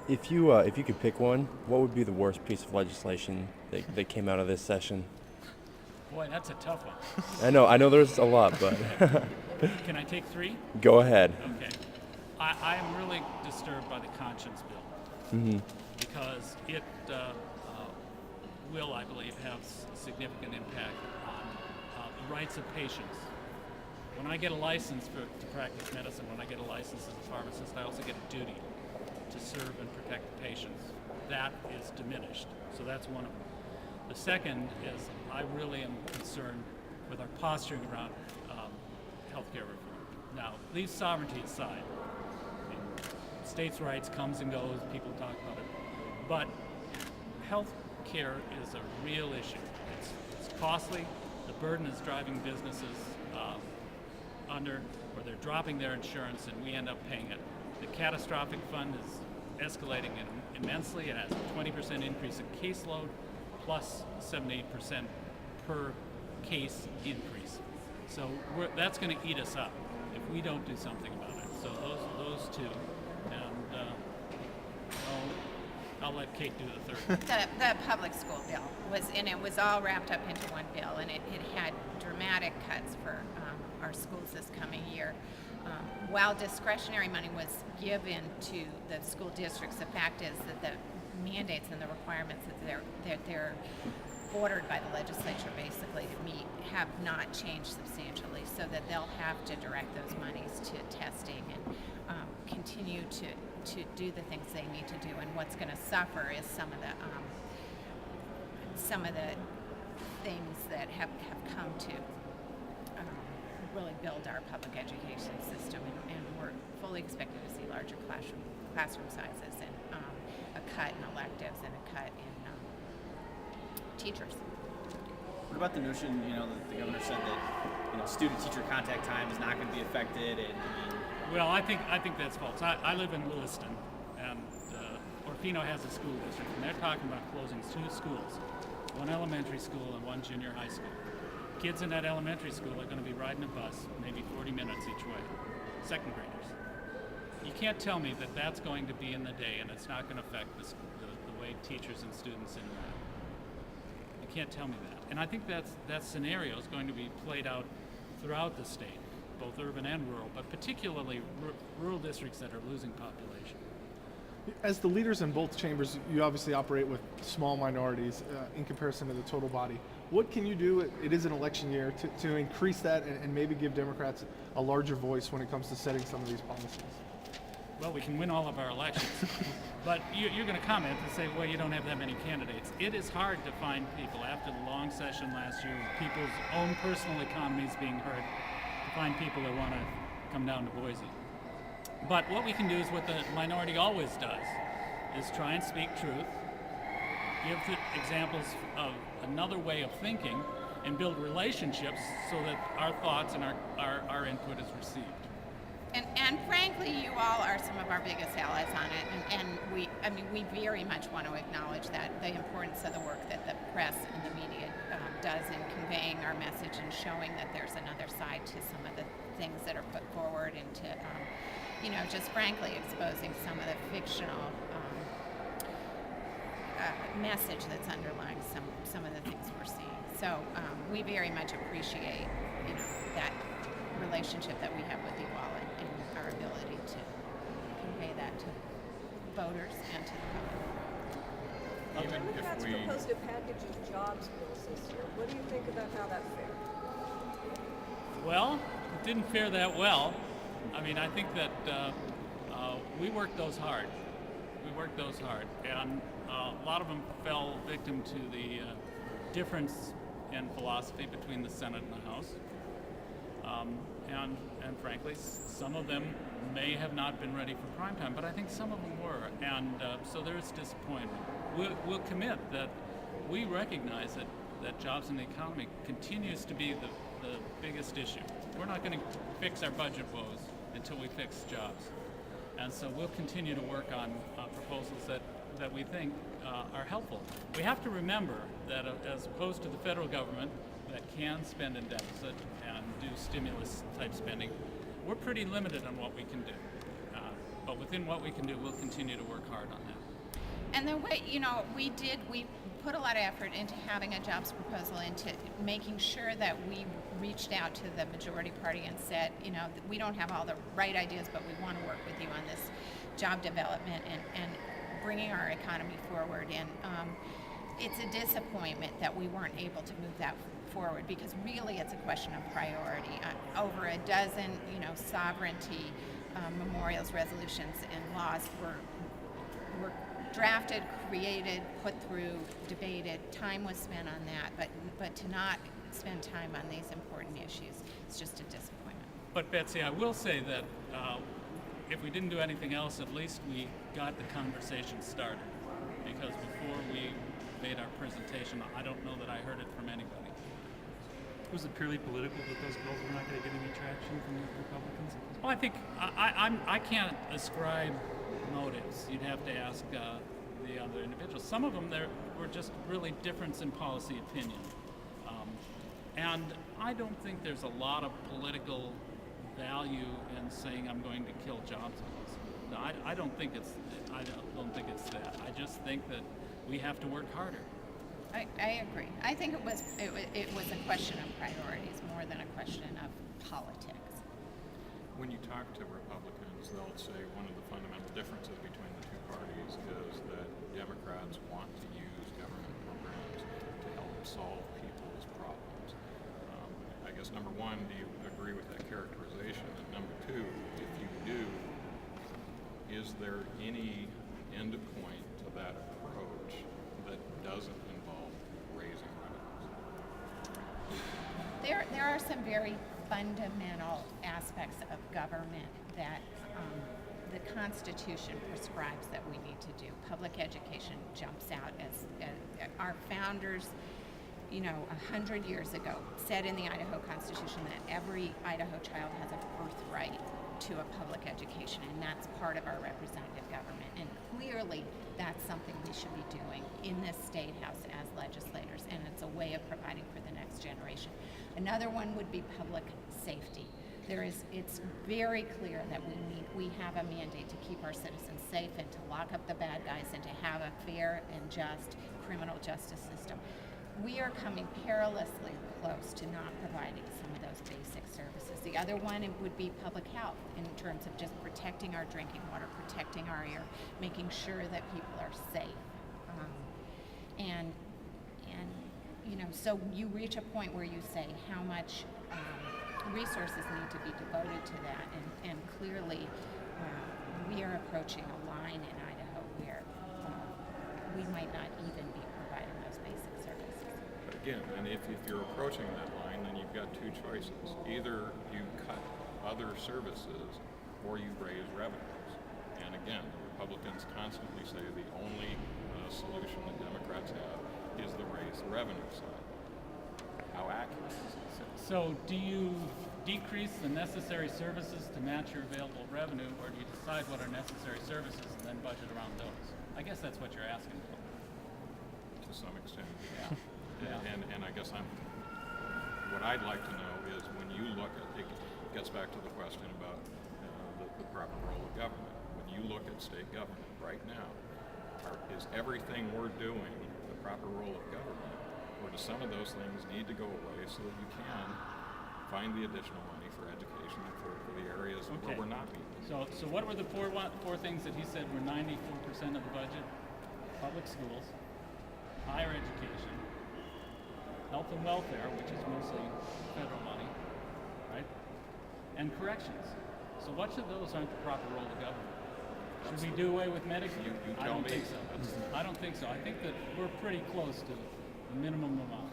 If you could pick one, what would be the worst piece of legislation that came out of this session? Boy, that's a tough one. I know there's a lot, but Can I take three? go ahead. Okay. I am really disturbed by the conscience bill because it will, I believe, have significant impact on the rights of patients. When I get a license to practice medicine, when I get a license as a pharmacist, I also get a duty to serve and protect the patients. That is diminished. So that's one of them. The second is I really am concerned with our posturing around healthcare reform. Now, leave sovereignty aside. I mean, states' rights comes and goes, people talk about it. But health care is a real issue. It's costly. The burden is driving businesses under, or they're dropping their insurance, and we end up paying it. The catastrophic fund is escalating immensely. It has a 20% increase in caseload, plus 7-8% per case increase. So that's going to eat us up if we don't do something about it. So those two, and I'll let Kate do the third. The public school bill it was all wrapped up into one bill, and it had dramatic cuts for our schools this coming year. While discretionary money was given to the school districts, the fact is that the mandates and the requirements that they're ordered by the legislature basically to meet have not changed substantially, so that they'll have to direct those monies to testing and continue to do the things they need to do. And what's going to suffer is some of the things that have come to really build our public education system, and we're fully expected to see larger classroom sizes, and a cut in electives, and a cut in teachers. What about the notion, that the governor said that, student-teacher contact time is not going to be affected, and Well, I think that's false. I live in Lewiston, and Orfino has a school district, and they're talking about closing 2 schools, one elementary school and one junior high school. Kids in that elementary school are going to be riding a bus maybe 40 minutes each way, second graders. You can't tell me that that's going to be in the day and it's not going to affect the way teachers and students interact. You can't tell me that. And I think that scenario is going to be played out throughout the state, both urban and rural, but particularly rural districts that are losing population. As the leaders in both chambers, you obviously operate with small minorities in comparison to the total body. What can you do, it is an election year, to increase that and maybe give Democrats a larger voice when it comes to setting some of these policies? Well, we can win all of our elections. But you're going to comment and say, well, you don't have that many candidates. It is hard to find people after the long session last year with people's own personal economies being hurt, to find people that want to come down to Boise. But what we can do is what the minority always does, is try and speak truth, give the examples of another way of thinking, and build relationships so that our thoughts and our input is received. And frankly, you all are some of our biggest allies on it, and we very much want to acknowledge that, the importance of the work that the press and the media does in conveying our message and showing that there's another side to some of the things that are put forward, and to just frankly exposing some of the fictional message that's underlying some of the things we're seeing. So we very much appreciate that relationship that we have with you all, and our ability to convey that to voters and to the public. Democrats proposed a package of jobs bills this year. What do you think about how that fared? Well, it didn't fare that well. I mean, I think that we worked those hard. And a lot of them fell victim to the difference in philosophy between the Senate and the House. And frankly, some of them may have not been ready for prime time, but I think some of them were. And so there is disappointment. We'll commit that we recognize that jobs in the economy continues to be the biggest issue. We're not going to fix our budget woes until we fix jobs. And so we'll continue to work on proposals that we think are helpful. We have to remember that as opposed to the federal government that can spend in deficit and do stimulus type spending, we're pretty limited on what we can do. But within what we can do, we'll continue to work hard on that. And then we put a lot of effort into having a jobs proposal, into making sure that we reached out to the majority party and said, that we don't have all the right ideas, but we want to work with you on this job development and bringing our economy forward. And it's a disappointment that we weren't able to move that forward, because really it's a question of priority. Over a dozen, sovereignty memorials, resolutions, and laws were drafted, created, put through, debated. Time was spent on that, but to not spend time on these important issues, it's just a disappointment. But Betsy, I will say that if we didn't do anything else, at least we got the conversation started. Because before we made our presentation, I don't know that I heard it from anybody. Was it purely political that those bills were not going to get any traction from the Republicans? Well, I think I can't ascribe motives. You'd have to ask the other individuals. Some of them there were just really difference in policy opinion, and I don't think there's a lot of political value in saying I'm going to kill jobs. No, I don't think it's that. I just think that we have to work harder. I agree. I think it was a question of priorities more than a question of politics. When you talk to Republicans, they'll say one of the fundamental differences between the two parties is that Democrats want to use government programs to help solve people's problems. I guess number one, do you agree with that characterization? And number two, if you do, is there any end point to that approach that doesn't involve raising revenues? There are some very fundamental aspects of government that the Constitution prescribes that we need to do. Public education jumps out as our founders, 100 years ago, said in the Idaho Constitution that every Idaho child has a birthright to a public education, and that's part of our representative government. And clearly, that's something we should be doing in this state house as legislators, and it's a way of providing for the next generation. Another one would be public safety. It's very clear that we have a mandate to keep our citizens safe and to lock up the bad guys and to have a fair and just criminal justice system. We are coming perilously close to not providing some of those basic services. The other one would be public health, in terms of just protecting our drinking water, protecting our air, making sure that people are safe. So you reach a point where you say how much resources need to be devoted to that, and clearly we are approaching a line in Idaho where we might not even be providing those basic services. Again, and if you're approaching that line, then you've got two choices. Either you cut other services or you raise revenues. And again, the Republicans constantly say the only solution that Democrats have is the raise the revenue side. How accurate is it? So do you decrease the necessary services to match your available revenue, or do you decide what are necessary services and then budget around those? I guess that's what you're asking for. To some extent. Yeah. And I guess what I'd like to know is when you look at it, gets back to the question about the proper role of government. When you look at state government right now, is everything we're doing the proper role of government, or do some of those things need to go away so that you can find the additional money for education and for the areas where we're not meeting? So what were the four things that he said were 94% of the budget? Public schools, higher education, health and welfare, which is mostly federal money, right? And corrections. So which of those aren't the proper role of government? Should we do away with Medicaid? You I tell don't me. think so. I don't think so. I think that we're pretty close to the minimum amount.